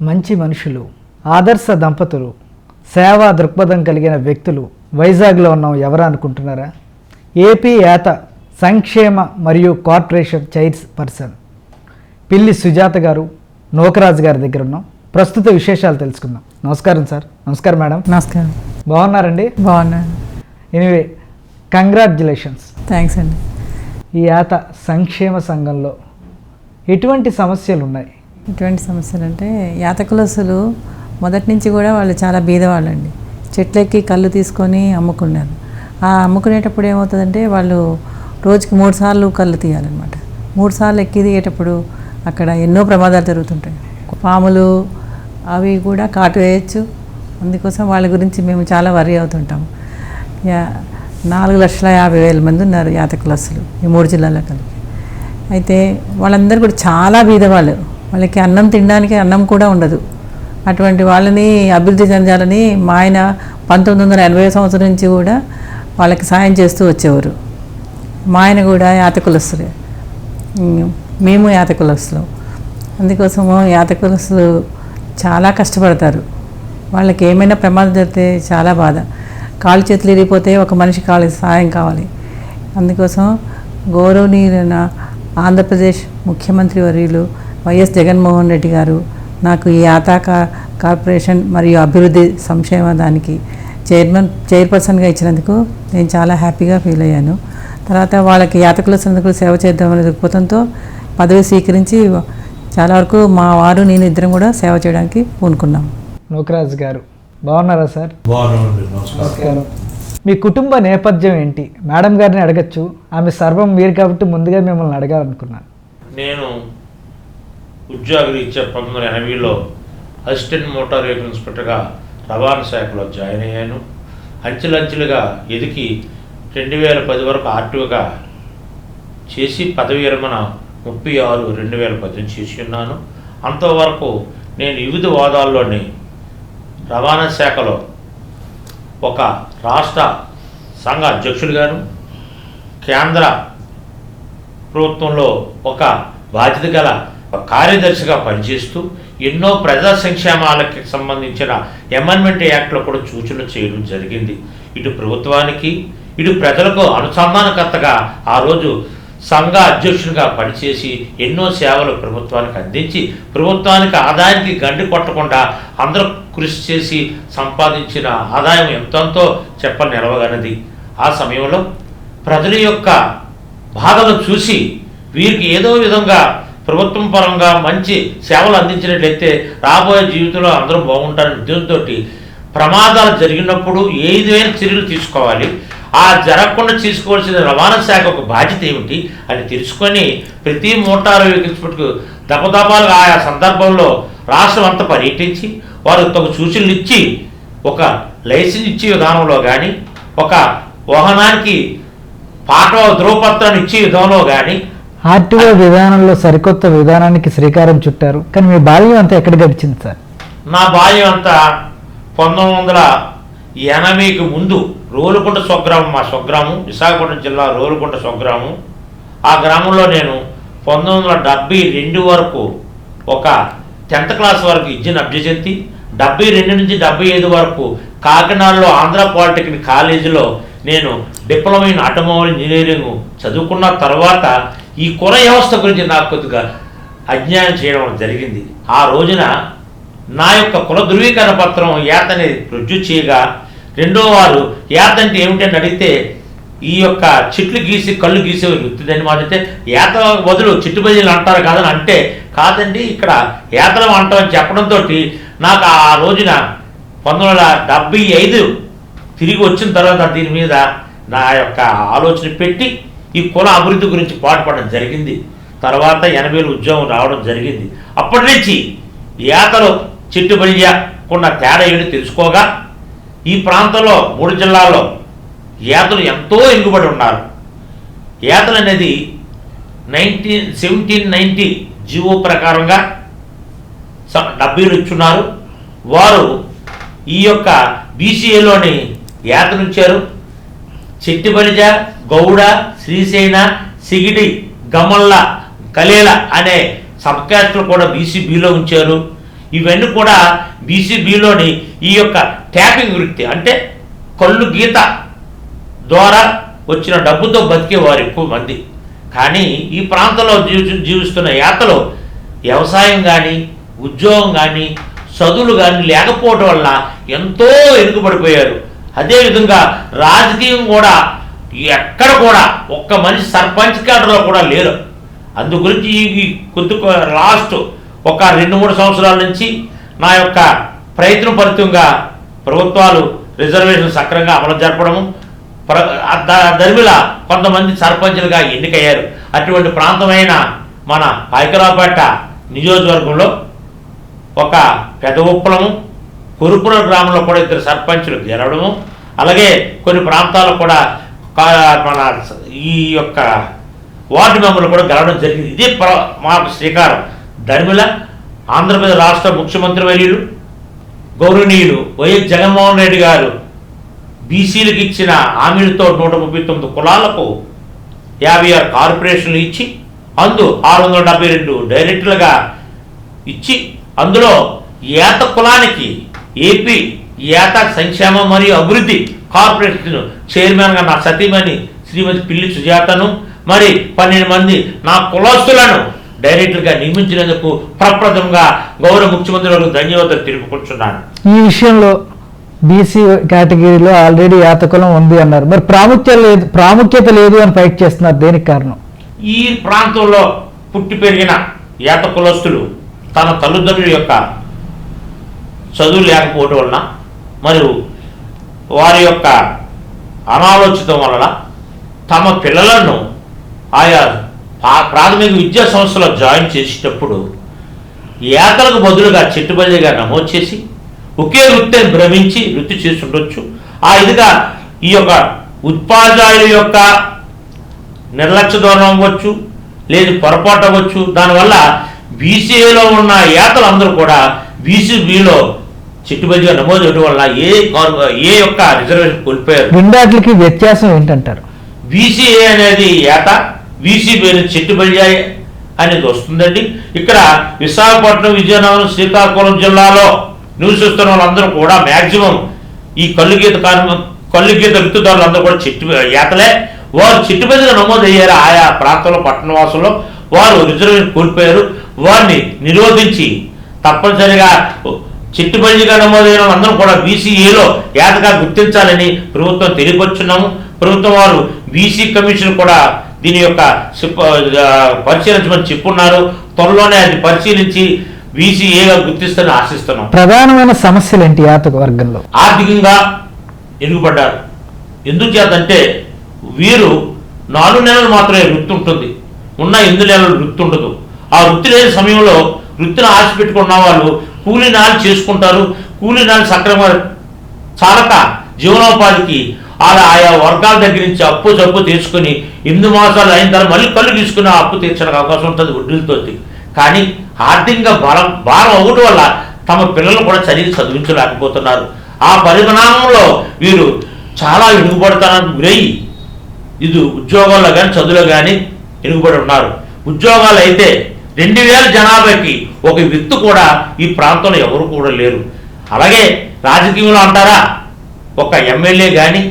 మంచి మనుషులు, ఆదర్శ దంపతులు, సేవా దృక్పథం కలిగిన వ్యక్తులు వైజాగ్లో ఉన్నాం ఎవరు అనుకుంటున్నారా? ఏపీ యాత సంక్షేమ మరియు కార్పొరేషన్ చైర్స్ పర్సన్ పిల్లి సుజాత గారు, నోకరాజు గారి దగ్గర ఉన్నాం. ప్రస్తుత విశేషాలు తెలుసుకుందాం. నమస్కారం సార్. నమస్కారం మేడం. నమస్కారం. బాగున్నారండి? బాగున్నాను. Anyway, congratulations. థ్యాంక్స్ అండి. ఈ యాత సంక్షేమ సంఘంలో ఎటువంటి సమస్యలు ఉన్నాయి? ఎటువంటి సమస్యలు అంటే, యాతకులసులు మొదటి నుంచి కూడా వాళ్ళు చాలా బీదవాళ్ళండి. చెట్లెక్కి కళ్ళు తీసుకొని అమ్ముకున్నారు. ఆ అమ్ముకునేటప్పుడు ఏమవుతుందంటే, వాళ్ళు రోజుకి 3 సార్లు కళ్ళు తీయాలన్నమాట. 3 సార్లు ఎక్కి తీయేటప్పుడు అక్కడ ఎన్నో ప్రమాదాలు జరుగుతుంటాయి. పాములు అవి కూడా కాటు వేయచ్చు. అందుకోసం వాళ్ళ గురించి మేము చాలా వరీ అవుతుంటాము. 4,50,000 మంది ఉన్నారు యాతకులసులు ఈ 3 జిల్లాలో కలిపి. అయితే వాళ్ళందరూ కూడా చాలా బీదవాళ్ళు. వాళ్ళకి అన్నం తినడానికి అన్నం కూడా ఉండదు. అటువంటి వాళ్ళని అభివృద్ధి చెందాలని మా ఆయన 1980 సంవత్సరం నుంచి కూడా వాళ్ళకి సాయం చేస్తూ వచ్చేవారు. మా ఆయన కూడా యాతకులస్తులే, మేము యాతకులస్తులు. అందుకోసము యాతకులస్తులు చాలా కష్టపడతారు. వాళ్ళకి ఏమైనా ప్రమాదం జరిగితే చాలా బాధ. కాళ్ళు చేతులు ఇరిగిపోతే ఒక మనిషి కాళ్ళకి సాయం కావాలి. అందుకోసం గౌరవనీయులైన ఆంధ్రప్రదేశ్ ముఖ్యమంత్రి వర్యులు వైఎస్ జగన్మోహన్ రెడ్డి గారు నాకు ఈ యాతా కార్పొరేషన్ మరియు అభివృద్ధి సంక్షేమ దానికి చైర్పర్సన్గా ఇచ్చినందుకు నేను చాలా హ్యాపీగా ఫీల్ అయ్యాను. తర్వాత వాళ్ళకి యాతకులసులకు సేవ చేద్దామనే దృక్పథంతో పదవి స్వీకరించి చాలా వరకు మా వారు నేను ఇద్దరం కూడా సేవ చేయడానికి పూనుకున్నాం. నోకరాజు గారు బాగున్నారా సార్? నమస్కారం. మీ కుటుంబ నేపథ్యం ఏంటి? మేడం గారిని అడగచ్చు, ఆమె సర్వం మీరు కాబట్టి ముందుగా మిమ్మల్ని అడగాలనుకున్నాను. నేను ఉద్యోగరీత్యా 1980లో అసిస్టెంట్ మోటార్ వెహికల్ ఇన్స్పెక్టర్గా రవాణా శాఖలో జాయిన్ అయ్యాను. అంచెలంచెలుగా ఎదిగి 2010 వరకు ఆర్టీఓగా చేసి పదవి విరమణ 36/2010 చేసి ఉన్నాను. అంతవరకు నేను వివిధ హోదాల్లోని రవాణా శాఖలో ఒక రాష్ట్ర సంఘ అధ్యక్షుడిగాను, కేంద్ర ప్రభుత్వంలో ఒక బాధ్యత గల కార్యదర్శిగా పనిచేస్తూ ఎన్నో ప్రజా సంక్షేమాలకి సంబంధించిన అమెండ్మెంట్ యాక్ట్లో కూడా సూచనలు చేయడం జరిగింది. ఇటు ప్రభుత్వానికి ఇటు ప్రజలకు అనుసంధానకర్తగా ఆ రోజు సంఘ అధ్యక్షునిగా పనిచేసి ఎన్నో సేవలు ప్రభుత్వానికి అందించి ప్రభుత్వానికి ఆదాయానికి గండి కొట్టకుండా అందరూ కృషి చేసి సంపాదించిన ఆదాయం ఎంతో చెప్పనిలవగలది. ఆ సమయంలో ప్రజల యొక్క బాధలు చూసి వీరికి ఏదో విధంగా ప్రభుత్వం పరంగా మంచి సేవలు అందించినట్లయితే రాబోయే జీవితంలో అందరూ బాగుంటారని ఉద్దేశంతో ప్రమాదాలు జరిగినప్పుడు ఏ విధమైన చర్యలు తీసుకోవాలి, ఆ జరగకుండా తీసుకోవాల్సిన రవాణా శాఖ ఒక బాధ్యత ఏమిటి అని తెలుసుకొని ప్రతి మోటారు వెహికల్స్కు దపదపాలుగా ఆయా సందర్భంలో రాష్ట్రం అంతా పర్యటించి వారు తగు సూచనలు ఇచ్చి ఒక లైసెన్స్ ఇచ్చే విధానంలో కానీ ఒక వాహనానికి పాట ధ్రువపత్రాన్ని ఇచ్చే విధానంలో కానీ ఆర్టీఓ విధానంలో సరికొత్త విధానానికి శ్రీకారం చుట్టారు. కానీ మీ బాల్యం అంతా ఎక్కడ గడిచింది సార్? నా బాల్యం అంతా 1980కి ముందు రోలుకుంట స్వగ్రామం, మా స్వగ్రామం విశాఖపట్నం జిల్లా రోలుకుంట స్వగ్రామం. ఆ గ్రామంలో నేను 1972 వరకు ఒక 10th క్లాస్ వరకు విద్యను అభ్యసించి 72 నుంచి 75 వరకు కాకినాడలో ఆంధ్ర పాలిటెక్నిక్ కాలేజీలో నేను డిప్లొమా ఇన్ ఆటోమొబైల్ ఇంజనీరింగ్ చదువుకున్న తర్వాత ఈ కుల వ్యవస్థ గురించి నాకు కొద్దిగా అజ్ఞానం చేయడం జరిగింది. ఆ రోజున నా యొక్క కుల ధృవీకరణ పత్రం యాతని రుజువు చేయగా రెండో వారు యాత అంటే ఏమిటని అడిగితే ఈ యొక్క చెట్లు గీసి కళ్ళు గీసే వృత్తిదని మాదితే యాత బదులు చిట్టుబజీలు అంటారు కాదని అంటే కాదండి ఇక్కడ యాతలు అంటామని చెప్పడంతో నాకు ఆ రోజున 1975 తిరిగి వచ్చిన తర్వాత దీని మీద నా యొక్క ఆలోచన పెట్టి ఈ కుల అభివృద్ధి గురించి పాటుపడడం జరిగింది. తర్వాత 80లో ఉద్యోగం రావడం జరిగింది. అప్పటి నుంచి యాతలు చిట్టుబడియకుండా తేడా ఏమిటి తెలుసుకోగా ఈ ప్రాంతంలో 3 జిల్లాల్లో యాతలు ఎంతో ఎగుబడి ఉన్నారు. యాతలు అనేది 1790 జీవో ప్రకారంగా 70 ఇచ్చున్నారు. వారు ఈ యొక్క బీసీఏలోని యాతలు ఇచ్చారు. చెట్టిబలిజ, గౌడ, శ్రీసేన, సిగిడి, గమల్ల, కలేల అనే సబ్ క్యాస్ట్లు కూడా బీసీబీలో ఉంచారు. ఇవన్నీ కూడా బీసీబీలోని ఈ యొక్క ట్యాపింగ్ వృత్తి అంటే కళ్ళు గీత ద్వారా వచ్చిన డబ్బుతో బతికేవారు ఎక్కువ మంది. కానీ ఈ ప్రాంతంలో జీవిస్తున్న యాతలో వ్యవసాయం కానీ ఉద్యోగం కానీ చదువులు కానీ లేకపోవడం వల్ల ఎంతో వెనుకబడిపోయారు. అదేవిధంగా రాజకీయం కూడా ఎక్కడ కూడా ఒక్క మనిషి సర్పంచ్ కేటర్లో కూడా లేరు. అందు గురించి ఈ కొద్ది లాస్ట్ ఒక 2-3 సంవత్సరాల నుంచి నా యొక్క ప్రయత్నం ఫలితంగా ప్రభుత్వాలు రిజర్వేషన్ సక్రమంగా అమలు జరపడము, దరిమిల కొంతమంది సర్పంచులుగా ఎన్నికయ్యారు. అటువంటి ప్రాంతమైన మన పాయకరావుపేట నియోజకవర్గంలో ఒక పెద్ద ఉప్పలము, కురుపుర గ్రామంలో కూడా 2 సర్పంచులు గెలవడము, అలాగే కొన్ని ప్రాంతాల్లో కూడా మన ఈ యొక్క వార్డు మెంబర్లు కూడా గెలవడం జరిగింది. ఇది మాకు శ్రీకారం. దరిమిల ఆంధ్రప్రదేశ్ రాష్ట్ర ముఖ్యమంత్రి వర్యులు గౌరవనీయులు వైఎస్ జగన్మోహన్ రెడ్డి గారు బీసీలకు ఇచ్చిన హామీలతో 139 కులాలకు 56 కార్పొరేషన్లు ఇచ్చి అందు 672 డైరెక్టర్లుగా ఇచ్చి అందులో ఏత కులానికి ఏపీ ఏత సంక్షేమ మరియు అభివృద్ధి కార్పొరేషన్ చైర్మన్గా నా సతీమణి శ్రీమతి పిల్లి సుజాతను మరి 12 మంది నా కులస్తులను డైరెక్టర్గా నియమించినందుకు ప్రప్రథమంగా గౌరవ ముఖ్యమంత్రి వారికి ధన్యవాదాలు తెలుపుకుంటున్నాను. ఈ విషయంలో బీసీ కేటగిరీలో ఆల్రెడీ యాతకులం ఉంది అన్నారు. మరి ప్రాముఖ్యత లేదు అని ఫైట్ చేస్తున్నారు. దేనికి కారణం? ఈ ప్రాంతంలో పుట్టి పెరిగిన ఏత కులస్తులు తన తల్లిదండ్రుల యొక్క చదువు లేకపోవడం వలన మరియు వారి యొక్క అనాలోచితం వలన తమ పిల్లలను ఆయా ప్రాథమిక విద్యా సంస్థలో జాయిన్ చేసేటప్పుడు ఏతలకు బదులుగా చెట్టుబడిగా నమోదు చేసి ఒకే వృత్తిని భ్రమించి వృత్తి చేసి ఉండొచ్చు. ఆ ఇదిగా ఈ యొక్క ఉపాధ్యాయుల యొక్క నిర్లక్ష్య ధోరణి అవ్వచ్చు, లేదు పొరపాటు అవ్వచ్చు. దానివల్ల బీసీఏలో ఉన్న ఏతలందరూ కూడా బీసీబీలో చెట్టుబడిగా నమోదు అవ్వడం వల్ల ఏ యొక్క రిజర్వేషన్ కోల్పోయారు. రెండాటికి వ్యత్యాసం ఏంటంటారు? బీసీఏ అనేది ఏత, బీసీబీ అనేది చెట్టుబడి అనేది వస్తుందండి. ఇక్కడ విశాఖపట్నం, విజయనగరం, శ్రీకాకుళం జిల్లాలో నివసిస్తున్న వాళ్ళందరూ కూడా మ్యాక్సిమం ఈ కళ్ళుగీత వృత్తిదారులు అందరూ కూడా ఏతలే. వారు చెట్టుబడిగా నమోదయ్యారు. ఆయా ప్రాంతంలో పట్టణవాసుల్లో వారు రిజర్వేషన్ కోల్పోయారు. వారిని నిరోధించి తప్పనిసరిగా చెట్టుబడిగా నమోదైన అందరూ కూడా బీసీఏలో ఏతగా గుర్తించాలని ప్రభుత్వం తెలియపరుచున్నాము. ప్రభుత్వం వారు బీసీ కమిషన్ కూడా దీని యొక్క పరిశీలించమని చెప్పున్నారు. త్వరలోనే అది పరిశీలించి బీసీఏగా గుర్తిస్తారని ఆశిస్తున్నాం. ప్రధానమైన సమస్యలు ఏంటి యాతక వర్గంలో? ఆర్థికంగా ఎరుగుపడ్డారు. ఎందుచేతంటే వీరు 4 నెలలు మాత్రమే వృత్తి ఉంటుంది, ఉన్న 8 నెలలు వృత్తి ఉండదు. ఆ వృత్తి లేని సమయంలో వృత్తిని ఆశ పెట్టుకున్న వాళ్ళు కూలీ నాలు చేసుకుంటారు. కూలీ నాలు సక్రమంగా చాలక జీవనోపాధికి ఆయా వర్గాల దగ్గర నుంచి అప్పు తీసుకుని 8 మాసాలు అయిన తర్వాత మళ్ళీ కళ్ళు తీసుకుని అప్పు తీర్చడానికి అవకాశం ఉంటుంది వడ్డీలతో. కానీ ఆర్థికంగా భారం అవ్వడం వల్ల తమ పిల్లలు కూడా చదివించలేకపోతున్నారు. ఆ పరిణామంలో వీరు చాలా వెనుకబడతానికి గురయ్యి ఇది ఉద్యోగాల్లో కానీ చదువులో కానీ వెనుకబడి ఉన్నారు. ఉద్యోగాలు అయితే 2000 జనాభాకి ఒక వ్యక్తి కూడా ఈ ప్రాంతంలో ఎవరు కూడా లేరు. అలాగే రాజకీయంలో అంటారా, ఒక ఎమ్మెల్యే కానీ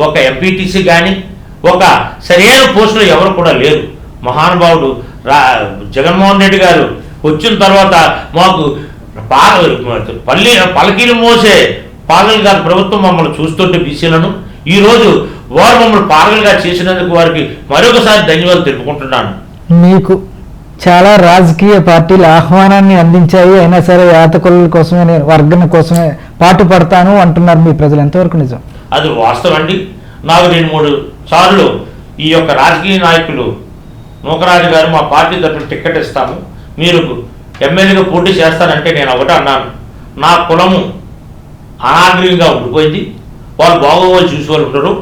ఒక ఎంపీటీసీ కానీ ఒక సరైన పోస్టులో ఎవరు కూడా లేరు. మహానుభావుడు జగన్మోహన్ రెడ్డి గారు వచ్చిన తర్వాత మాకు పలకీలు మోసే పాలకులు గారి ప్రభుత్వం మమ్మల్ని చూస్తుంటే బీసీలను ఈరోజు వారు మమ్మల్ని పాలకులుగా చేసినందుకు వారికి మరొకసారి ధన్యవాదాలు తెలుపుకుంటున్నాను. మీకు చాలా రాజకీయ పార్టీలు ఆహ్వానాన్ని అందించాయి, అయినా సరే యాతకుల కోసమే నేను వర్గం కోసమే పాటు పడతాను అంటున్నారు మీ ప్రజలు. ఎంతవరకు నిజం? అది వాస్తవం అండి. నాకు 2-3 సార్లు ఈ యొక్క రాజకీయ నాయకులు నూకరాజు గారు మా పార్టీ తరఫున టికెట్ ఇస్తాము, మీరు ఎమ్మెల్యేగా పోటీ చేస్తానంటే నేను ఒకటే అన్నాను, నా కులము అనాగ్రహంగా ఉండిపోయింది, వాళ్ళు బాగోవాలి చూసేవాళ్ళు ఉండరు.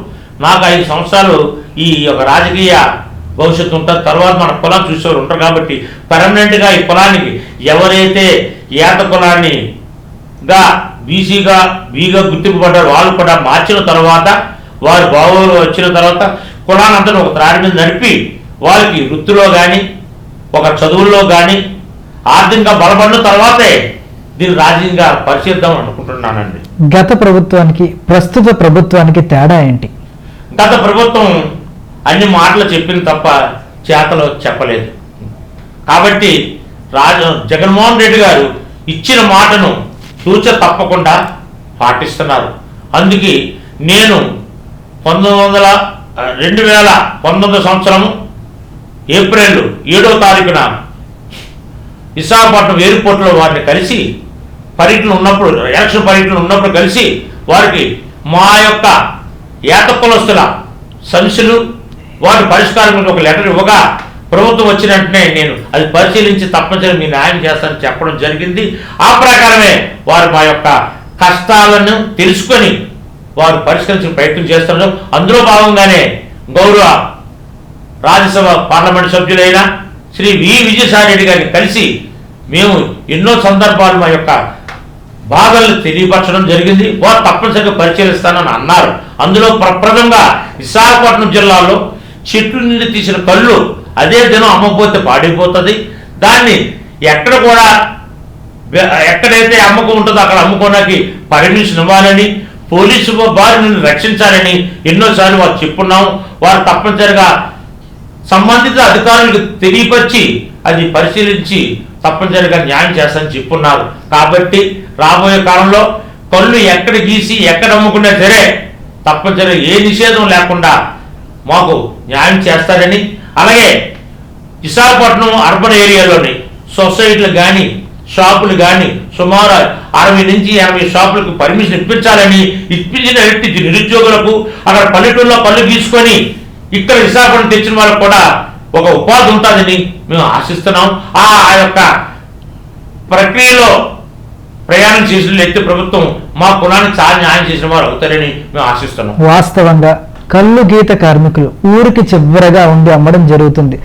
నాకు 5 సంవత్సరాలు ఈ యొక్క రాజకీయ భవిష్యత్తు ఉంటుంది, తర్వాత మన కులాన్ని చూసేవారు ఉంటారు. కాబట్టి పర్మనెంట్గా ఈ కులానికి ఎవరైతే ఏత కులాన్నిగా బీసీగా బీగా గుర్తింపబడ్డారు వాళ్ళు కూడా మార్చిన తర్వాత వారి బాగోలు వచ్చిన తర్వాత కులాన్ని అంతా ఒక త్రాడి మీద నడిపి వాళ్ళకి వృత్తిలో కానీ ఒక చదువుల్లో కానీ ఆర్థికంగా బలపడిన తర్వాతే దీన్ని రాజకీయంగా పరిశీలిద్దాం అనుకుంటున్నానండి. గత ప్రభుత్వానికి ప్రస్తుత ప్రభుత్వానికి తేడా ఏంటి? గత ప్రభుత్వం అన్ని మాటలు చెప్పింది తప్ప చేతలో చెప్పలేదు. కాబట్టి జగన్మోహన్ రెడ్డి గారు ఇచ్చిన మాటను తూచ తప్పకుండా పాటిస్తున్నారు. అందుకే నేను 2019 సంవత్సరం ఏప్రిల్ 7వ తారీఖున విశాఖపట్నం ఎయిర్పోర్ట్లో వారిని కలిసి పర్యటన ఉన్నప్పుడు, ఎలక్షన్ పర్యటన ఉన్నప్పుడు కలిసి వారికి మా యొక్క ఏత కులస్తుల సమస్యలు వాటి పరిష్కారం ఒక లెటర్ ఇవ్వగా ప్రభుత్వం వచ్చిన వెంటనే నేను అది పరిశీలించి తప్పనిసరి మీ న్యాయం చేస్తానని చెప్పడం జరిగింది. ఆ ప్రకారమే వారు మా యొక్క కష్టాలను తెలుసుకొని వారు పరిష్కరించే ప్రయత్నం చేస్తున్నారు. అందులో భాగంగానే గౌరవ రాజ్యసభ పార్లమెంట్ సభ్యులైన శ్రీ విజయసాయి రెడ్డి గారిని కలిసి మేము ఎన్నో సందర్భాలు మా యొక్క బాధలను తెలియపరచడం జరిగింది. వారు తప్పనిసరిగా పరిశీలిస్తానని అన్నారు. అందులో ప్రప్రథంగా విశాఖపట్నం జిల్లాలో చెట్ల నుండి తీసిన కళ్ళు అదే దినం అమ్మకపోతే పాడైపోతుంది. దాన్ని ఎక్కడైతే అమ్మకం ఉంటుందో అక్కడ అమ్ముకోవడానికి పర్మిషన్ ఇవ్వాలని, పోలీసు బారి నుండి రక్షించాలని ఎన్నోసార్లు వారు చెప్పున్నాం. వారు తప్పనిసరిగా సంబంధిత అధికారులకు తెలియపరిచి అది పరిశీలించి తప్పనిసరిగా న్యాయం చేస్తానని చెప్పున్నారు. కాబట్టి రాబోయే కాలంలో కళ్ళు ఎక్కడ గీసి ఎక్కడ అమ్ముకున్నా సరే తప్పనిసరిగా ఏ నిషేధం లేకుండా మాకు న్యాయం చేస్తారని, అలాగే విశాఖపట్నం అర్బన్ ఏరియాలోని సొసైటీలు కానీ షాపులు కానీ సుమారు 60 నుంచి 80 షాపులకు పర్మిషన్ ఇప్పించాలని, ఇప్పించిన వ్యక్తి నిరుద్యోగులకు అక్కడ పల్లెటూరులో పళ్ళు గీసుకొని ఇక్కడ విశాఖపట్నం తెచ్చిన వాళ్ళకు కూడా ఒక ఉపాధి ఉంటుందని మేము ఆశిస్తున్నాం. ఆ యొక్క ప్రక్రియలో ప్రయాణం చేసిన వ్యక్తి ప్రభుత్వం మా కులానికి చాలా న్యాయం చేసిన వారు అవుతారని మేము ఆశిస్తున్నాం. వాస్తవంగా కళ్ళు గీత కార్మికులు ఊరికి చివరగా ఉండి అమ్మడం జరుగుతుంది.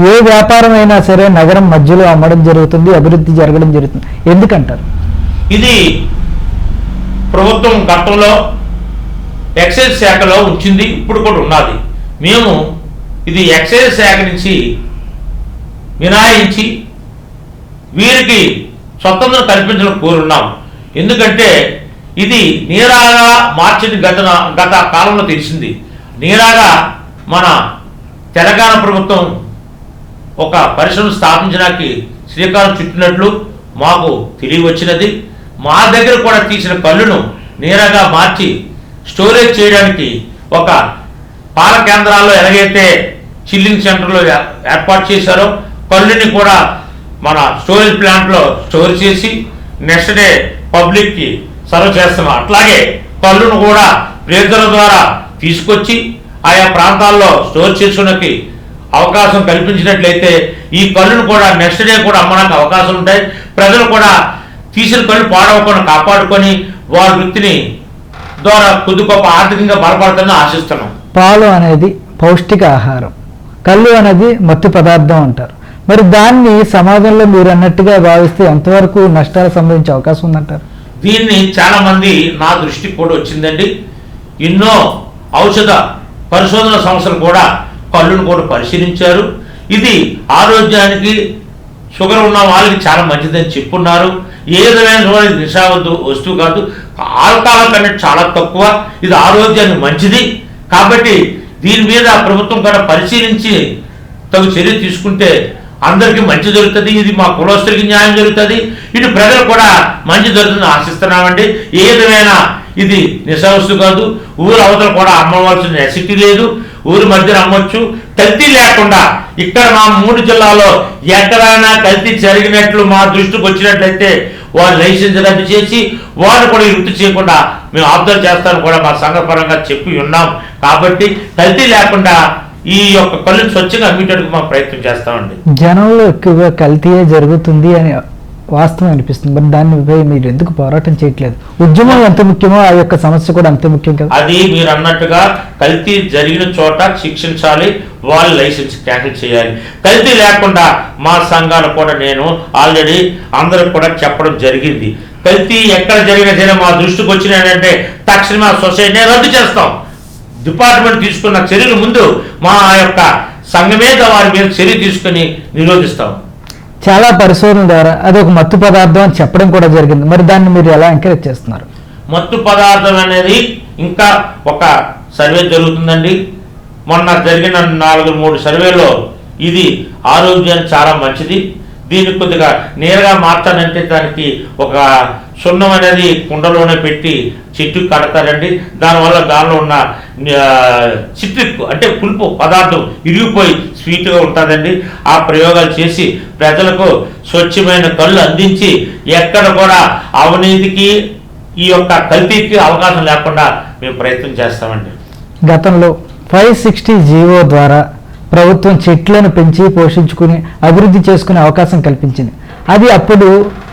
ఏ వ్యాపారం అయినా సరే నగరం మధ్యలో అమ్మడం జరుగుతుంది, అభివృద్ధి జరగడం జరుగుతుంది. ఎందుకంటారు? ఇది ప్రభుత్వం గతంలో ఎక్సైజ్ శాఖలో ఉంచింది, ఇప్పుడు కూడా ఉన్నది. మేము ఇది ఎక్సైజ్ శాఖ నుంచి మినహాయించి వీరికి స్వతంత్రం కల్పించడం కోరున్నాం. ఎందుకంటే ఇది నీరాగా మార్చిని గత కాలంలో తెలిసింది. నీరాగా మన తెలంగాణ ప్రభుత్వం ఒక పరిశ్రమ స్థాపించడానికి శ్రీకారం చుట్టినట్లు మాకు తెలియవచ్చినది. మా దగ్గర కూడా తీసిన కళ్ళును నీరాగా మార్చి స్టోరేజ్ చేయడానికి ఒక పాల కేంద్రాల్లో ఎలాగైతే చిల్లింగ్ సెంటర్లో ఏర్పాటు చేశారో కళ్ళుని కూడా మన స్టోరేజ్ ప్లాంట్లో స్టోర్ చేసి నెక్స్ట్ డే పబ్లిక్కి సర్వ్ చేస్తున్నాం. అట్లాగే కళ్ళును కూడా ఫ్రీజర్ల ద్వారా తీసుకొచ్చి ఆయా ప్రాంతాల్లో స్టోర్ చేసుకున్నకి అవకాశం కల్పించినట్లయితే ఈ కళ్ళును కూడా నెక్స్ట్ డే కూడా అమ్మడానికి అవకాశం ఉంటాయి. ప్రజలు కూడా తీసిన కళ్ళు పాడవకుండా కాపాడుకొని వారి వృత్తిని ద్వారా కొద్ది గొప్ప ఆర్థికంగా బలపడతానని ఆశిస్తున్నాం. పాలు అనేది పౌష్టిక ఆహారం, కళ్ళు అనేది మత్తు పదార్థం అంటారు. మరి దాన్ని సమాజంలో మీరు అన్నట్టుగా భావిస్తే ఎంతవరకు నష్టాలు సంభవించే అవకాశం ఉందంటారు? దీన్ని చాలా మంది నా దృష్టికి కూడా వచ్చిందండి. ఎన్నో ఔషధ పరిశోధన సంస్థలు కూడా కళ్ళును కూడా పరిశీలించారు. ఇది ఆరోగ్యానికి షుగర్ ఉన్న వాళ్ళకి చాలా మంచిదని చెప్పున్నారు. ఏ విధమైన నిశా వస్తువు కాదు, ఆల్కహాల్ కంటే చాలా తక్కువ, ఇది ఆరోగ్యానికి మంచిది. కాబట్టి దీని మీద ప్రభుత్వం కూడా పరిశీలించి తగు చర్య తీసుకుంటే అందరికీ మంచి జరుగుతుంది. ఇది మా కులస్తులకి న్యాయం జరుగుతుంది, ఇటు ప్రజలు కూడా మంచి జరుగుతుందని ఆశిస్తున్నామండి. ఏ విధమైన ఇది నిశా వస్తువు కాదు. ఊరు అవతల కూడా అమ్మవలసిన నెసిటీ లేదు, ఊరి మధ్యన అమ్మొచ్చు. కల్తీ లేకుండా ఇక్కడ మా 3 జిల్లాలో ఎక్కడైనా కల్తీ జరిగినట్లు మా దృష్టికి వచ్చినట్లయితే వారు లైసెన్స్ రద్దు చేసి వారు కూడా ఈ వృత్తి చేయకుండా మేము అబ్జర్వ్ చేస్తామని కూడా మా సంఘపరంగా చెప్పి ఉన్నాం. కాబట్టి కల్తీ లేకుండా ఈ యొక్క కళ్ళు స్వచ్ఛంగా అమ్మేటట్టుకు మనం ప్రయత్నం చేస్తామండి. జనంలో ఎక్కువగా కల్తీయే జరుగుతుంది అని వాస్తవం అనిపిస్తుంది. మరి దానిపై మీరు ఎందుకు పోరాటం చేయట్లేదు? ఉద్యమం ఎంత ముఖ్యమో ఆ యొక్క సమస్య కూడా అంతే ముఖ్యం కదా. అది మీరు అన్నట్టుగా కల్తీ జరిగిన చోట శిక్షించాలి, వాళ్ళు లైసెన్స్ క్యాన్సిల్ చేయాలి. కల్తీ లేకుండా మా సంఘాలు కూడా నేను ఆల్రెడీ అందరికి కూడా చెప్పడం జరిగింది. కల్తీ ఎక్కడ జరిగినా సరే మా దృష్టికి వచ్చినాయంటే తక్షణమే ఆ సొసైటీని రద్దు చేస్తాం. డిపార్ట్మెంట్ తీసుకున్న చర్యల ముందు మా యొక్క సంఘమే వారి మీద చర్య తీసుకొని నిరోధిస్తాం. చాలా పరిశోధన ద్వారా అది ఒక మత్తు పదార్థం అని చెప్పడం కూడా జరిగింది. మరి దాన్ని మీరు ఎలా ఎంకరేజ్ చేస్తున్నారు? మత్తు పదార్థం అనేది ఇంకా ఒక సర్వే జరుగుతుందండి. మొన్న జరిగిన 4-3 సర్వేలో ఇది ఆరోగ్యానికి చాలా మంచిది. దీన్ని కొద్దిగా నేరుగా మార్చాలంటే దానికి ఒక సున్నం అనేది కుండలోనే పెట్టి చెట్టు కడతారండి. దానివల్ల దానిలో ఉన్న సిట్రిక్ అంటే పులుపు పదార్థం ఇరిగిపోయి స్వీట్గా ఉంటుందండి. ఆ ప్రయోగాలు చేసి ప్రజలకు స్వచ్ఛమైన కళ్ళు అందించి ఎక్కడ కూడా అవినీతికి ఈ యొక్క కల్తీకి అవకాశం లేకుండా మేము ప్రయత్నం చేస్తామండి. గతంలో 560 జీవో ద్వారా ప్రభుత్వం చెట్లను పెంచి పోషించుకుని అభివృద్ధి చేసుకునే అవకాశం కల్పించింది. అది అప్పుడు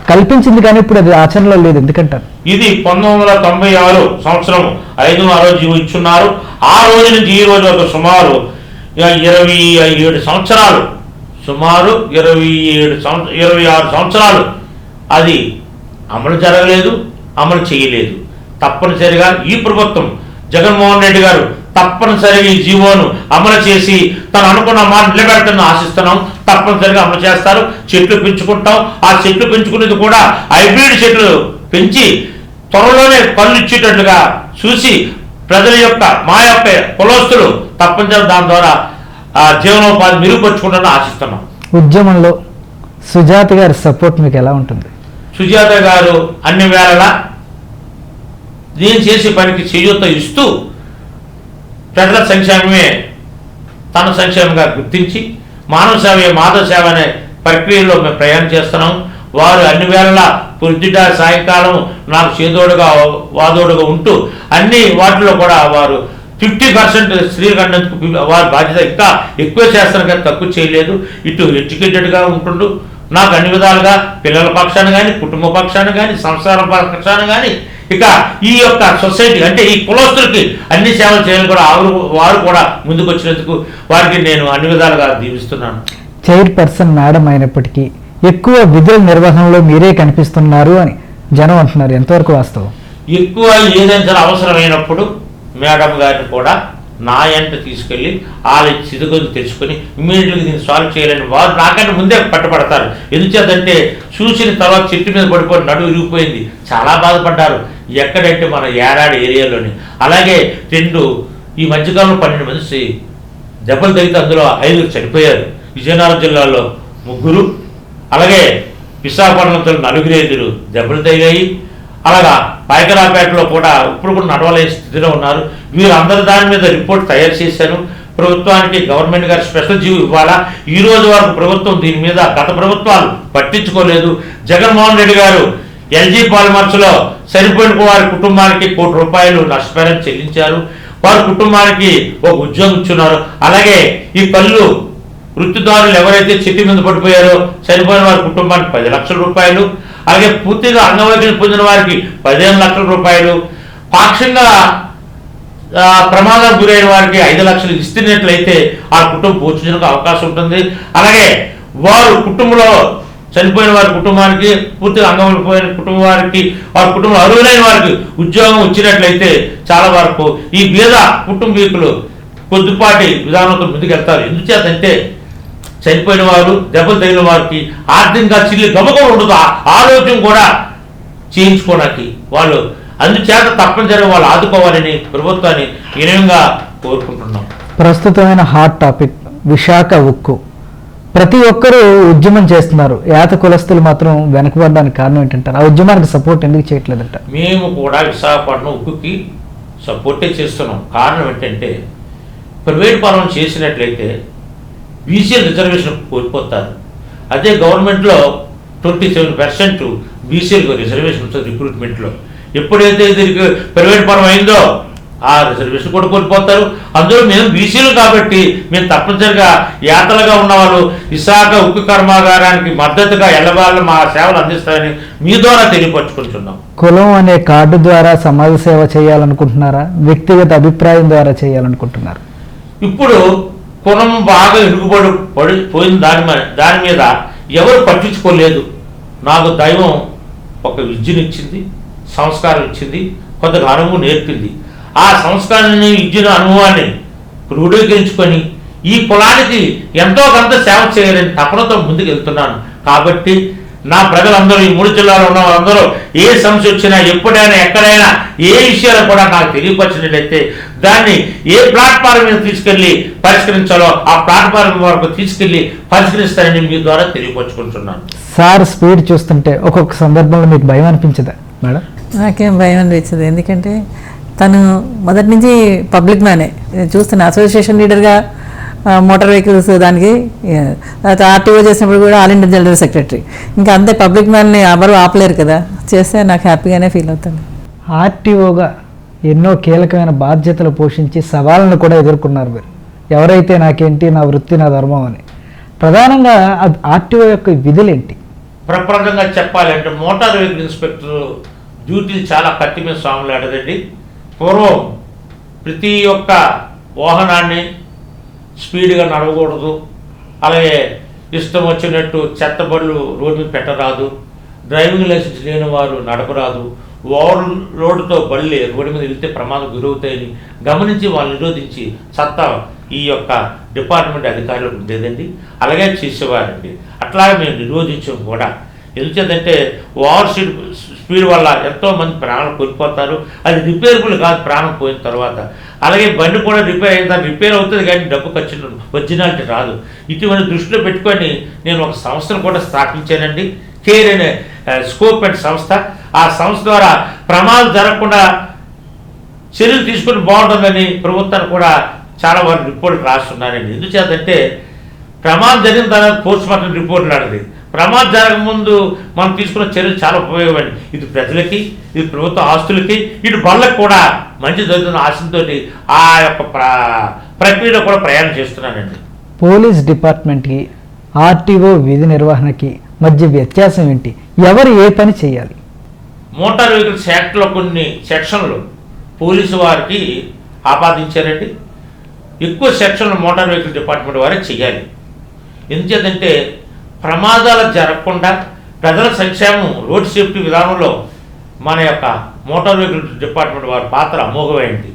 కల్పించింది, కానీ ఇప్పుడు అది ఆచరణలో లేదు. ఎందుకంటారు? ఇది 1996 సంవత్సరం 5 జీవో ఇచ్చున్నారు. ఆ రోజు నుంచి ఈ రోజు వరకు సుమారు 27 సంవత్సరాలు, సుమారు 26 సంవత్సరాలు అది అమలు జరగలేదు, అమలు చేయలేదు. తప్పనిసరిగా ఈ ప్రభుత్వం జగన్మోహన్ రెడ్డి గారు తప్పనిసరిగా ఈ జీవోను అమలు చేసి తను అనుకున్న మాట నిలబెడతాను ఆశిస్తున్నాం. తప్పనిసరిగా అమలు చేస్తారు. చెట్లు పెంచుకుంటాం. ఆ చెట్లు పెంచుకునేది కూడా హైబ్రిడ్ చెట్లు పెంచి త్వరలోనే పనులు ఇచ్చేటట్లుగా చూసి ప్రజల యొక్క మా యొక్క కులస్తులు తప్పనిసరిగా దాని ద్వారా జీవనోపాధి మెరుగుపరుచుకుంటారని ఆశిస్తున్నాం. ఉద్యమంలో సుజాత గారి సపోర్ట్ మీకు ఎలా ఉంటుంది? సుజాత గారు అన్ని వేళలా నేను చేసే పనికి చేయూత ఇస్తూ ప్రజల సంక్షేమమే తన సంక్షేమంగా గుర్తించి మానవ సేవ మాధవ సేవ అనే ప్రక్రియలో మేము ప్రయాణం చేస్తున్నాం. వారు అన్ని వేళలా పొద్దుట సాయంకాలం నాకు చేదోడుగా వాదోడుగా ఉంటూ అన్ని వాటిలో కూడా వారు 50% స్త్రీలకు వారి బాధ్యత ఇంకా ఎక్కువ చేస్తారు కానీ తక్కువ చేయలేదు. ఇటు ఎడ్యుకేటెడ్గా ఉంటుండు నాకు అన్ని విధాలుగా పిల్లల పక్షాన కానీ కుటుంబ పక్షాన కానీ సంసార పక్షాన కానీ ఇక ఈ యొక్క సొసైటీ అంటే ఈ కులస్తులకి అన్ని సేవలు చేయాలని కూడా వారు కూడా ముందుకు వచ్చినందుకు వారికి నేను అన్ని విధాలుగా దీవిస్తున్నాను. చైర్పర్సన్ మేడం అయినప్పటికీ ఎక్కువ విధుల నిర్వహణలో మీరే కనిపిస్తున్నారు అని జనం అంటున్నారు. ఎంతవరకు వాస్తవం? ఎక్కువ ఏదైనా అవసరమైనప్పుడు మేడం గారిని కూడా నా ఎంట తీసుకెళ్ళి వాళ్ళ చిదుగుని తెలుసుకొని ఇమ్మీడియట్గా దీన్ని సాల్వ్ చేయాలని వారు నాకంటే ముందే పట్టుబడతారు. ఎందుచేతంటే చూసిన తర్వాత చెట్టు మీద పడిపోయి నడువు విరిగిపోయింది, చాలా బాధపడ్డారు. ఎక్కడంటే మన ఏడాది ఏరియాలోని. అలాగే ఈ మధ్యకాలంలో 12 మంది దెబ్బలు తగిలితే అందులో 5 చనిపోయారు. విజయనగరం జిల్లాలో 3, అలాగే విశాఖపట్నంతో 4 దెబ్బలు తగిలాయి. అలాగా పాయకరాపేటలో కూడా ఇప్పుడు కూడా నడవలే స్థితిలో ఉన్నారు. వీరందరి దాని మీద రిపోర్ట్ తయారు చేశాను. ప్రభుత్వానికి గవర్నమెంట్ గారు స్పెషల్ జీవో ఇవ్వాలా. ఈ రోజు వరకు ప్రభుత్వం దీని మీద గత ప్రభుత్వాలు పట్టించుకోలేదు. జగన్మోహన్ రెడ్డి గారు ఎల్జీ పాలిమర్స్లో చనిపోయిన వారి కుటుంబానికి ₹1 కోటి నష్టపరిహారం చెల్లించారు. వారి కుటుంబానికి ఒక ఉద్యోగం ఇచ్చున్నారు. అలాగే ఈ కళ్ళు వృత్తిదారులు ఎవరైతే చెట్టు మీద పడిపోయారో చనిపోయిన వారి కుటుంబానికి ₹10 లక్షలు, అలాగే పూర్తిగా అంగవైకల్యం పొందిన వారికి ₹15 లక్షలు, పాక్షికంగా ప్రమాదం గురైన వారికి 5 లక్షలు ఇస్తున్నట్లయితే ఆ కుటుంబం పోషించడానికి అవకాశం ఉంటుంది. అలాగే వారు కుటుంబంలో చనిపోయిన వారి కుటుంబానికి పూర్తిగా అంగవైపోయిన కుటుంబం వారికి వారి కుటుంబంలో అర్హులైన వారికి ఉద్యోగం ఇచ్చినట్లయితే చాలా వరకు ఈ పేద కుటుంబీకులు కొద్దిపాటి విధానంతో ముందుకెళ్తారు. ఎందుచేతంటే చనిపోయిన వారు దెబ్బలు తగిన వారికి ఆర్థికంగా చిల్లి గమకం ఉండదు, ఆరోగ్యం కూడా చేయించుకోవడానికి వాళ్ళు అందుచేత తప్పనిసరిగా వాళ్ళు ఆదుకోవాలని ప్రభుత్వాన్ని వినయంగా కోరుకుంటున్నాం. ప్రస్తుతమైన హాట్ టాపిక్ విశాఖ ఉక్కు. ప్రతి ఒక్కరూ ఉద్యమం చేస్తున్నారు, యాత కులస్తులు మాత్రం వెనకబడడానికి కారణం ఏంటంటారు? ఆ ఉద్యమానికి సపోర్ట్ ఎందుకు చేయట్లేదంట? మేము కూడా విశాఖపట్నం ఉక్కుకి సపోర్టే చేస్తున్నాం. కారణం ఏంటంటే ప్రైవేట్ పరం చేసినట్లయితే బీసీఎల్ రిజర్వేషన్ కోల్పోతారు. అదే గవర్నమెంట్లో 27% బీసీఎల్కి రిజర్వేషన్ ఉంటుంది రిక్రూట్మెంట్లో. ఎప్పుడైతే దీనికి ప్రైవేట్ పరం అయిందో ఆ రిజర్వేషన్ కూడా కోల్పోతారు. అందులో మేము బీసీలు కాబట్టి మేము తప్పనిసరిగా యాతలుగా ఉన్నవాళ్ళు విశాఖ ఉక్కు కర్మాగారానికి మద్దతుగా ఎల్లవాళ్ళు మా సేవలు అందిస్తారని మీ ద్వారా తెలియపరచుకుంటున్నాం. కులం అనే కార్డు ద్వారా సమాజ సేవ చేయాలనుకుంటున్నారా, వ్యక్తిగత అభిప్రాయం ద్వారా చేయాలనుకుంటున్నారు? ఇప్పుడు కులం బాగా పోయిన దాని మీద ఎవరు పట్టించుకోలేదు. నాకు దైవం ఒక విద్యనిచ్చింది, సంస్కారం ఇచ్చింది, కొంత అనుభవం నేర్పింది. ఆ సంస్కారాన్ని విద్యను అనుభవాన్ని క్రోడీకరించుకొని ఈ కులానికి ఎంతో కొంత సేవ చేయాలని తపనతో ముందుకు వెళ్తున్నాను. కాబట్టి నా ప్రజలందరూ, ఈ 3 జిల్లాలో ఉన్న వాళ్ళందరూ ఏ సమస్య వచ్చినా, ఎప్పుడైనా, ఎక్కడైనా, ఏ విషయాలు కూడా నాకు తెలియపరిచినట్లయితే దాన్ని ఏ ప్లాట్ఫారం మీద తీసుకెళ్లి పరిష్కరించాలో ఆ ప్లాట్ఫారం వరకు తీసుకెళ్లి పరిష్కరిస్తానని మీ ద్వారా తెలియపరుచుకుంటున్నాను. సార్ స్పీడ్ చూస్తుంటే ఒక్కొక్క సందర్భంలో మీకు భయం అనిపించదా మేడం? నాకేం భయం అనిపించదు, ఎందుకంటే తను మొదటి నుంచి పబ్లిక్ మ్యానే. నేను చూస్తున్నా అసోసియేషన్ లీడర్గా మోటార్ వెహికల్స్ దానికి, తర్వాత ఆర్టీఓ చేసినప్పుడు కూడా ఆల్ ఇండియా జనరల్ సెక్రటరీ. ఇంకా అంతే, పబ్లిక్ మ్యాన్ని ఎవరు ఆపలేరు కదా, చేస్తే నాకు హ్యాపీగానే ఫీల్ అవుతాను. ఆర్టీఓగా ఎన్నో కీలకమైన బాధ్యతలు పోషించి సవాళ్ళను కూడా ఎదుర్కొన్నారు మీరు. ఎవరైతే నాకేంటి, నా వృత్తి నా ధర్మం అని. ప్రధానంగా ఆర్టీఓ యొక్క విధులేంటి? ప్రప్రదంగా చెప్పాలంటే మోటార్ వెహికల్ ఇన్స్పెక్టర్ డ్యూటీలు చాలా కత్తి మీద సాములాడదండి. పూర్వం ప్రతి ఒక్క వాహనాన్ని స్పీడ్గా నడవకూడదు, అలాగే ఇష్టం వచ్చినట్టు చెత్త బళ్ళు రోడ్డు మీద పెట్టరాదు, డ్రైవింగ్ లైసెన్స్ లేని వారు నడపరాదు, ఓవర్ లోడ్తో బళ్ళే రోడ్డు మీద వెళ్తే ప్రమాదం గురవుతాయని గమనించి వాళ్ళు నిరోధించి చట్ట ఈ యొక్క డిపార్ట్మెంట్ అధికారులకు ఉండేదండి. అలాగే చేసేవారండి. అట్లాగే మేము నిరోధించాం కూడా. ఎందుకంటే ఓవర్ స్పీడ్ వల్ల ఎంతోమంది ప్రాణాలు కోల్పోతారు. అది రిపేరబుల్ కాదు ప్రాణం పోయిన తర్వాత. అలాగే బండి కూడా రిపేర్ అయిన తర్వాత రిపేర్ అవుతుంది కానీ డబ్బు ఖర్చు ఒరిజినాలిటీ రాదు. ఇటువంటి దృష్టిలో పెట్టుకొని నేను ఒక సంస్థను కూడా స్థాపించానండి, కేర్ అనే స్కోప్ అండ్ సంస్థ. ఆ సంస్థ ద్వారా ప్రమాదాలు జరగకుండా చర్యలు తీసుకుని బాగుంటుందని ప్రభుత్వాన్ని కూడా చాలా వారు రిపోర్ట్ రాస్తున్నారండి. ఎందుచేతంటే ప్రమాదం జరిగిన తర్వాత పోస్ట్ మార్టం రిపోర్ట్లు ఆడది. ప్రమాదం జరగకముందు మనం తీసుకున్న చర్యలు చాలా ఉపయోగపడి, ఇది ప్రజలకి, ఇది ప్రభుత్వ ఆస్తులకి, ఇటు బళ్ళకి కూడా మంచి జరుగుతున్న ఆశతో ఆ యొక్క ప్రక్రియలో కూడా ప్రయాణం చేస్తున్నానండి. పోలీస్ డిపార్ట్మెంట్కి ఆర్టీఓ విధి నిర్వహణకి మధ్య వ్యత్యాసం ఏంటి? ఎవరు ఏ పని చేయాలి? మోటార్ వెహికల్స్ యాక్ట్లో కొన్ని సెక్షన్లు పోలీసు వారికి ఆపాదించారండి. ఎక్కువ సెక్షన్లు మోటార్ వెహికల్ డిపార్ట్మెంట్ వారే చేయాలి. ఎందుచేతంటే ప్రమాదాలు జరగకుండా ప్రజల సంక్షేమం, రోడ్ సేఫ్టీ విధానంలో మన యొక్క మోటార్ వెహికల్ డిపార్ట్మెంట్ వారి పాత్ర అమోఘమైంది.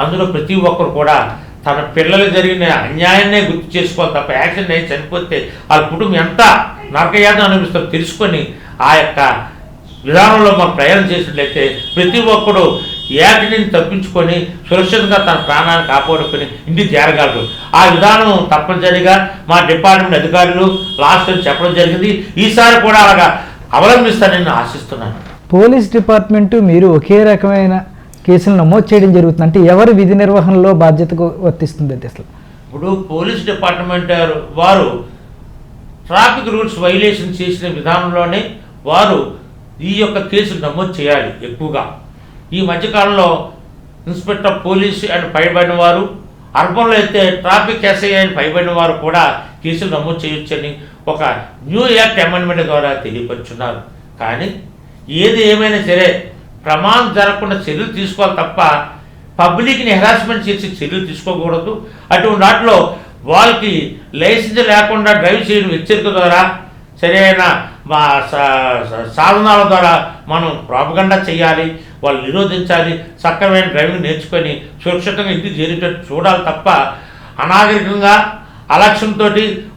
అందులో ప్రతి ఒక్కరు కూడా తన పిల్లలకు జరిగిన అన్యాయాన్నే గుర్తు చేసుకోవాలి తప్ప యాక్సిడెంట్ అయి చనిపోతే వాళ్ళ కుటుంబం ఎంత నరకయాతన అనిపిస్తుందో తెలుసుకొని ఆ యొక్క విధానంలో మనం ప్రయాణం చేసినట్లయితే ప్రతి ఒక్కడు యాక్సిడెంట్ తప్పించుకొని సురక్షితంగా తన ప్రాణాన్ని కాపాడుకొని ఇంటికి చేరగలరు. ఆ విధానం తప్పనిసరిగా మా డిపార్ట్మెంట్ అధికారులు లాస్ట్ అని చెప్పడం జరిగింది. ఈసారి కూడా అలాగా అవలంబిస్తానని ఆశిస్తున్నాను. పోలీస్ డిపార్ట్మెంటు మీరు ఒకే రకమైన కేసులు నమోదు చేయడం జరుగుతుంది అంటే ఎవరు విధి నిర్వహణలో బాధ్యతకు వర్తిస్తుంది అంటే అసలు? ఇప్పుడు పోలీస్ డిపార్ట్మెంట్ వారు ట్రాఫిక్ రూల్స్ వైలేషన్ చేసిన విధానంలోనే వారు ఈ యొక్క కేసులు నమోదు చేయాలి ఎక్కువగా. ఈ మధ్యకాలంలో ఇన్స్పెక్టర్ ఆఫ్ పోలీస్ అండ్ పైబడిన వారు, అర్బన్లో అయితే ట్రాఫిక్ ఎస్ఐ అని పైబడిన వారు కూడా కేసులు నమోదు చేయొచ్చని ఒక న్యూ యాక్ట్ అమెండ్మెంట్ ద్వారా తెలియపరుచున్నారు. కానీ ఏది ఏమైనా సరే ప్రమాదం జరగకుండా చర్యలు తీసుకోవాలి తప్ప పబ్లిక్ని హెరాస్మెంట్ చేసి చర్యలు తీసుకోకూడదు. అటువంటి వాటిలో వాళ్ళకి లైసెన్స్ లేకుండా డ్రైవ్ చేయడం హెచ్చరిక ద్వారా, సరైన సాధనాల ద్వారా మనం ప్రాపగండా చేయాలి, వాళ్ళు నిరోధించాలి, సక్రమైన డ్రైవింగ్ నేర్చుకొని సురక్షితంగా ఇంటికి చేరేటట్టు చూడాలి తప్ప అనాగరికంగా అలక్ష్యంతో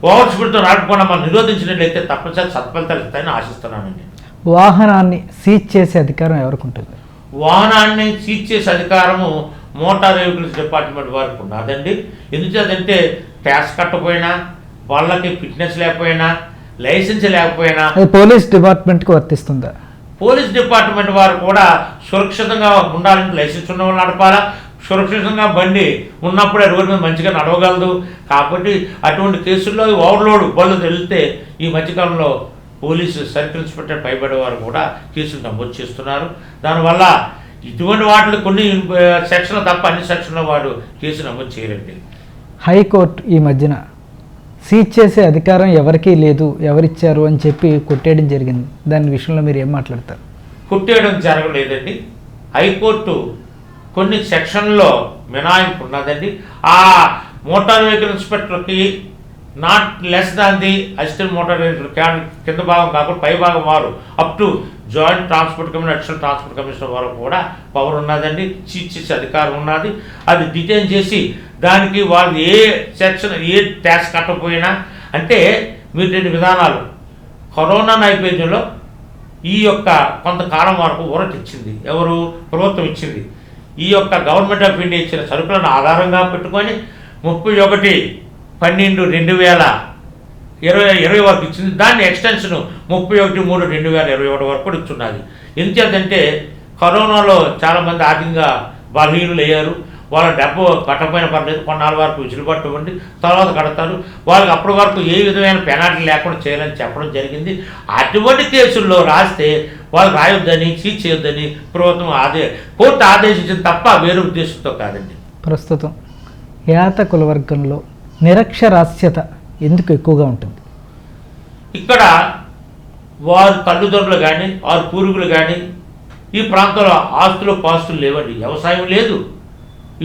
ఓవర్ స్పీడ్తో నడపకుండా మనం నిరోధించినట్లయితే తప్పనిసరి సత్ఫలితాలు ఇస్తాయని ఆశిస్తున్నానండి. వాహనాన్ని సీజ్ చేసే అధికారం ఎవరికి ఉంటుంది? వాహనాన్ని సీజ్ చేసే అధికారము మోటార్ వెహికల్స్ డిపార్ట్మెంట్ వారికి ఉన్నదండి. ఎందుకంటే ట్యాక్స్ కట్టకపోయినా, వాళ్ళకి ఫిట్నెస్ లేకపోయినా, లైసెన్స్ లేకపోయినా పోలీస్ డిపార్ట్మెంట్కి వర్తిస్తుందా? పోలీస్ డిపార్ట్మెంట్ వారు కూడా సురక్షితంగా ఉండాలంటే లైసెన్స్ ఉన్న వాళ్ళు నడపాలా, సురక్షితంగా బండి ఉన్నప్పుడే రోడ్డు మీద మంచిగా నడవగలదు. కాబట్టి అటువంటి కేసుల్లో ఓవర్లోడ్ బళ్ళు వెళ్తే ఈ మధ్యకాలంలో పోలీసు సర్కిల్ ఇన్స్పెక్టర్ పైబడే వారు కూడా కేసులు నమోదు చేస్తున్నారు. దానివల్ల ఇటువంటి వాటిలో కొన్ని సెక్షన్లు తప్ప అన్ని సెక్షన్లో వాడు కేసు నమోదు చేయరండి. హైకోర్టు ఈ మధ్యన సీజ్ చేసే అధికారం ఎవరికీ లేదు, ఎవరిచ్చారు అని చెప్పి కొట్టేయడం జరిగింది. దాని విషయంలో మీరు ఏం మాట్లాడతారు? కొట్టేయడం జరగలేదండి. హైకోర్టు కొన్ని సెక్షన్లో మినహాయింపు ఉన్నదండి. ఆ మోటార్ వెహికల్ ఇన్స్పెక్టర్కి not less than the assistant motor vehicle కింద భాగం కాకుండా పై భాగం వారు up to joint transport commissioner, additional transport commissioner వరకు కూడా పవర్ ఉన్నదండి, చీజ్ చేసే అధికారం ఉన్నది. అది డిటైన్ చేసి దానికి వాళ్ళు ఏ సెక్షన్ ఏ ట్యాక్స్ కట్టకపోయినా, అంటే మీరు 2 విధానాలు. కరోనా నేపథ్యంలో ఈ యొక్క కొంతకాలం వరకు ఊరట ఇచ్చింది, ఎవరు ప్రభుత్వం ఇచ్చింది. ఈ యొక్క గవర్నమెంట్ ఆఫ్ ఇండియా ఇచ్చిన సరుకులను ఆధారంగా పెట్టుకొని 31/3/2020 వరకు ఇచ్చింది. దాన్ని ఎక్స్టెన్షన్ 31/3/2021 వరకు కూడా ఇచ్చున్నది. ఎందుచేతంటే కరోనాలో చాలామంది ఆర్థికంగా బలహీనులు అయ్యారు. వాళ్ళ డబ్బు కట్టకపోయిన పర్లేదు, కొన్నాళ్ళ వరకు విసులుబాటు ఇవ్వండి, తర్వాత కడతారు. వాళ్ళకి అప్పటి వరకు ఏ విధమైన పెనాల్టీ లేకుండా చేయాలని చెప్పడం జరిగింది. అటువంటి కేసుల్లో రాస్తే వాళ్ళు రాయొద్దని, సీజ్ చేయొద్దని ప్రభుత్వం కోర్టు ఆదేశించింది తప్ప వేరే ఉద్దేశంతో కాదండి. ప్రస్తుతం యాత కులవర్గంలో నిరక్షరాస్యత ఎందుకు ఎక్కువగా ఉంటుంది? ఇక్కడ వారు తల్లిదండ్రులు కానీ వారి పూర్వీకులు కానీ ఈ ప్రాంతంలో ఆస్తులు పాస్తులు లేవండి, వ్యవసాయం లేదు,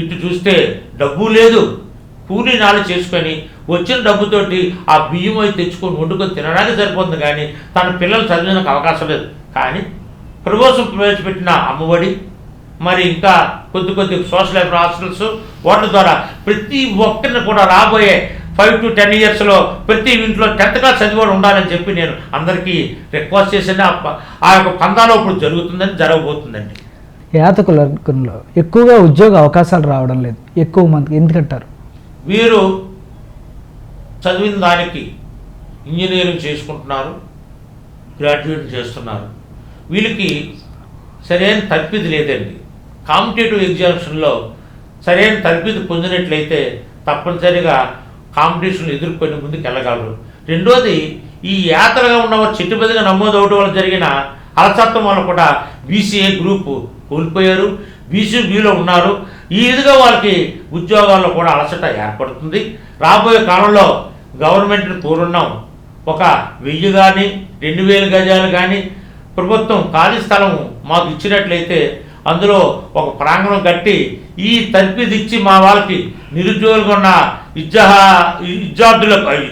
ఇటు చూస్తే డబ్బు లేదు. కూలీ నాలు చేసుకొని వచ్చిన డబ్బుతోటి ఆ బియ్యం అయి తెచ్చుకొని వండుకొని తినడానికి సరిపోతుంది, కానీ తన పిల్లలు చదివినందుకు అవకాశం లేదు. కానీ ప్రభుత్వం ప్రవేశపెట్టిన అమ్మఒడి, మరి ఇంకా కొద్ది సోషల్ లైఫ్ హాస్టల్స్, వాటి ద్వారా ప్రతి ఒక్కరిని కూడా రాబోయే 5 to 10 yearsలో ప్రతి ఇంట్లో 10th క్లాస్ చదివాడు ఉండాలని చెప్పి నేను అందరికీ రిక్వెస్ట్ చేసిన ఆ యొక్క పందాలో ఇప్పుడు జరగబోతుందండి. యాత కులవర్గంలో ఎక్కువగా ఉద్యోగ అవకాశాలు రావడం లేదు ఎక్కువ మందికి, ఎందుకంటారు? వీరు చదివిన దానికి ఇంజనీరింగ్ చేసుకుంటున్నారు, గ్రాడ్యుయేట్ చేస్తున్నారు. వీళ్ళకి సరైన తర్ఫీదు లేదండి. కాంపిటేటివ్ ఎగ్జామ్షన్లో సరైన తర్ఫీదు పొందినట్లయితే తప్పనిసరిగా కాంపిటీషన్లు ఎదుర్కొని ముందుకు వెళ్ళగలరు. రెండోది, ఈ యాత్రగా ఉన్నవారు చెట్టుబదిగా నమోదవడం వల్ల జరిగిన అలసత్వం వల్ల కూడా బీసీఏ గ్రూపు కోల్పోయారు, బీసీబీలో ఉన్నారు. ఈ విధంగా వాళ్ళకి ఉద్యోగాల్లో కూడా అలసట ఏర్పడుతుంది. రాబోయే కాలంలో గవర్నమెంట్ని కోరున్నాం, ఒక 1000 కానీ 2000 గజాలు కానీ ప్రభుత్వం ఖాళీ స్థలం మాకు ఇచ్చినట్లయితే అందులో ఒక ప్రాంగణం కట్టి ఈ తర్ఫీదు ఇచ్చి మా వాళ్ళకి నిరుద్యోగులుగా ఉన్న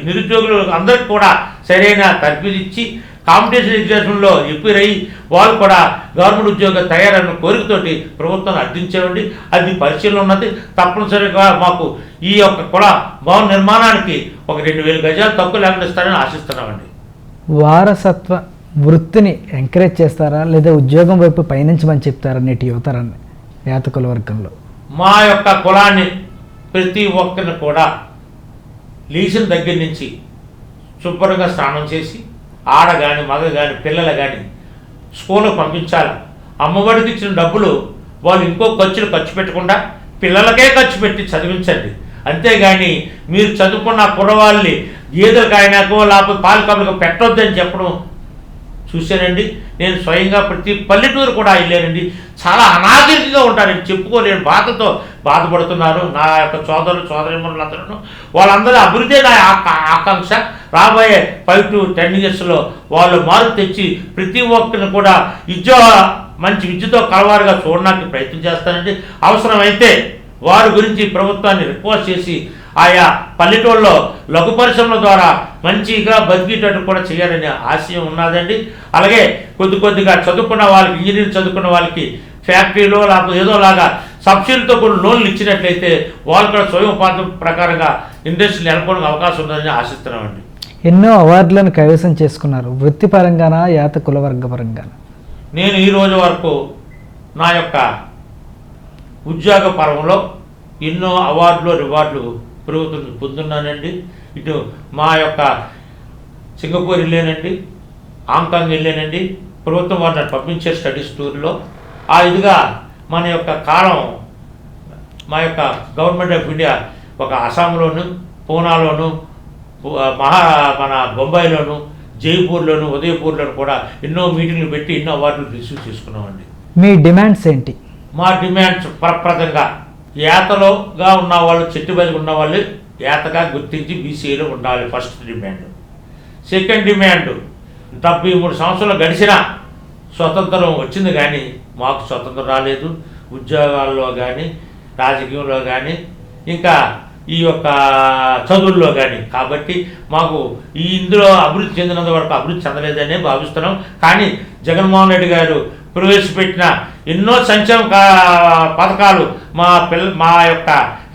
నిరుద్యోగులు అందరికి కూడా సరైన తర్ఫీదు ఇచ్చి కాంపిటీషన్ ఎగ్జామ్లో ఎప్పిర్ అయ్యి వాళ్ళు కూడా గవర్నమెంట్ ఉద్యోగం తయారైన కోరికతోటి ప్రభుత్వాన్ని అర్థించేవండి. అది పరిశీలన ఉన్నది. తప్పనిసరిగా మాకు ఈ యొక్క కుల భవన నిర్మాణానికి ఒక 2000 గజాలు తక్కువ లేకుండా ఇస్తారని ఆశిస్తున్నామండి. వారసత్వ వృత్తిని ఎంకరేజ్ చేస్తారా లేదా ఉద్యోగం వైపు పయనించమని చెప్తారా నేటి యువతరాన్ని యాత కులవర్గంలో? మా యొక్క కులాన్ని ప్రతి ఒక్కరిని కూడా లేచిన దగ్గర నుంచి శుభ్రంగా స్నానం చేసి ఆడ కానీ మగ కానీ పిల్లలు కానీ స్కూల్కి పంపించాలి. అమ్మఒడికి ఇచ్చిన డబ్బులు వాళ్ళు ఇంకో ఖర్చు పెట్టకుండా పిల్లలకే ఖర్చు పెట్టి చదివించండి. అంతేగాని మీరు చదువుకున్న కుర్రవాళ్ళని గేదెలు కాయనాకో లేకపోతే పాలు కబులకు పెట్టొద్దని చెప్పడం చూశానండి. నేను స్వయంగా ప్రతి పల్లెటూరు కూడా వెళ్ళానండి. చాలా అనాగరికంగా ఉంటారని చెప్పుకోలేని బాధతో బాధపడుతున్నారు నా యొక్క సోదరులందరూ. వాళ్ళందరూ అభివృద్ధి నా ఆకాంక్ష. రాబోయే 5 to 10 yearsలో వాళ్ళు మార్పు తెచ్చి ప్రతి ఒక్కరిని కూడా మంచి విద్యతో కలవారుగా చూడడానికి ప్రయత్నం చేస్తానండి. అవసరమైతే వారి గురించి ప్రభుత్వాన్ని రిక్వెస్ట్ చేసి ఆయా పల్లెటూళ్ళలో లఘు పరిశ్రమల ద్వారా మంచిగా బతికేటట్టు కూడా చేయాలనే ఆశయం ఉన్నదండి. అలాగే కొద్దిగా చదువుకున్న వాళ్ళకి, ఇంజనీరింగ్ చదువుకున్న వాళ్ళకి ఫ్యాక్టరీలో లేకపోతే ఏదోలాగా సబ్సిడీతో కొన్ని లోన్లు ఇచ్చినట్లయితే వాళ్ళు కూడా స్వయం ఉపాధి ప్రకారంగా ఇండస్ట్రీని నెలకొనే అవకాశం ఉందని ఆశిస్తున్నామండి. ఎన్నో అవార్డులను కైవసం చేసుకున్నారు, వృత్తిపరంగానా యాత కులవర్గ పరంగానా? నేను ఈ రోజు వరకు నా యొక్క ఉద్యోగ పరంలో ఎన్నో అవార్డులు రివార్డులు ప్రభుత్వం పొందున్నానండి. ఇటు మా యొక్క సింగపూర్ వెళ్ళానండి, హాంకాంగ్ వెళ్ళానండి. ప్రభుత్వం వారిని పంపించే స్టడీస్ టూర్లో ఆ ఇదిగా మన యొక్క కాలం మా యొక్క గవర్నమెంట్ ఆఫ్ ఇండియా ఒక అస్సాంలోను, పూనాలోను, మన బొంబాయిలోను, జైపూర్లోను, ఉదయపూర్లోను కూడా ఎన్నో మీటింగ్లు పెట్టి ఎన్నో అవార్డులు రిసీవ్ చేసుకున్నామండి. మీ డిమాండ్స్ ఏంటి? మా డిమాండ్స్ ప్రప్రదంగా యాతలోగా ఉన్నవాళ్ళు, చెట్టుబడిగా ఉన్నవాళ్ళు యాతగా గుర్తించి బీసీలో ఉండాలి ఫస్ట్ డిమాండ్. సెకండ్ డిమాండ్, 73 సంవత్సరాలు గడిచినా స్వతంత్రం వచ్చింది కానీ మాకు స్వతంత్రం రాలేదు. ఉద్యోగాల్లో కానీ రాజకీయంలో కానీ ఇంకా ఈ యొక్క చదువుల్లో కానీ. కాబట్టి మాకు ఇందులో అభివృద్ధి చెందినంత వరకు అభివృద్ధి చెందలేదనే భావిస్తున్నాం. కానీ జగన్మోహన్ రెడ్డి గారు ప్రవేశపెట్టిన ఎన్నో సంక్షేమ పథకాలు మా యొక్క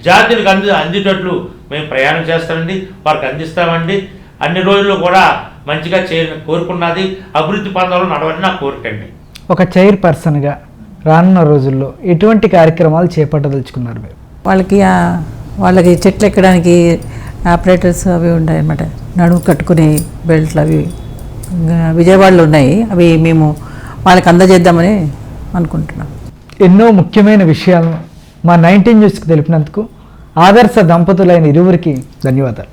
జాతికి అందేటట్లు మేము ప్రయాణం చేస్తామండి, వారికి అందిస్తామండి. అన్ని రోజులు కూడా మంచిగా కోరుకున్నది అభివృద్ధి పథంలో నడవని నా కోరికండి. ఒక చైర్పర్సన్గా రానున్న రోజుల్లో ఎటువంటి కార్యక్రమాలు చేపట్టదలుచుకున్నారు మీరు? వాళ్ళకి చెట్లు ఎక్కడానికి ఆపరేటర్స్ అవి ఉంటాయన్నమాట, నడుము కట్టుకునే బెల్ట్లు అవి విజయవాడలో ఉన్నాయి. అవి మేము వాళ్ళకి అందజేద్దామని అనుకుంటున్నాం. ఎన్నో ముఖ్యమైన విషయాలను మా 19 న్యూస్కి తెలిపినందుకు ఆదర్శ దంపతులైన ఇరువురికి ధన్యవాదాలు.